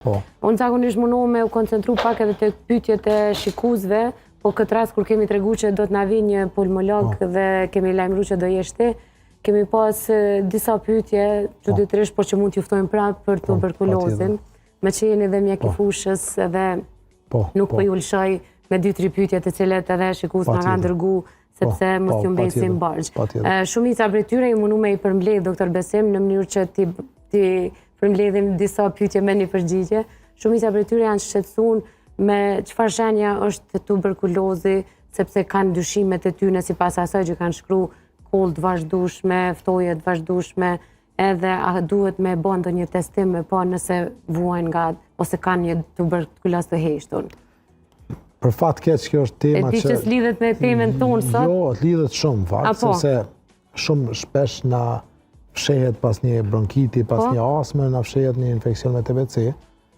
Unë zakonisht mundohem me u koncentru pak edhe të pyetjet e shikuesve, po këtë rast kur kemi tregu që do të na vinë një pulmolog dhe kemi lajmëruar që do jesh ti, kemi pas disa pyetje çuditërisht, por që mund t'ju ftojmë prapë për tuberkulozin, me që jeni dhe mjek i fushës edhe nuk po ju lëshoj me 2-3 pyetje të cilet edhe shikues na kanë dërgu sepse mos ju mbesim bargj. Shumica prej tyre i mundu me i përmbledh doktor Besim në mënyrë që ti përmbledhim disa pyetje me një përgjigje. Shumica prej tyre janë shqetësuar me çfarë shenja është tuberkulozi, sepse kanë dyshimet e tyre sipas asaj që kanë shkruar, kollë të vazhdueshme, ftoje të vazhdueshme, edhe a duhet me bë ndonjë testim me pa nëse vuajnë nga ose kanë një tuberkuloz të heshtur. Për fat keq kjo është tema që... E di që s'lidhet me temën tonë sot? Jo, lidhet shumë fakt, sepse shumë shpesh na fshehet pas një bronkiti, pas një astme, na fshehet një infeksion me TBC.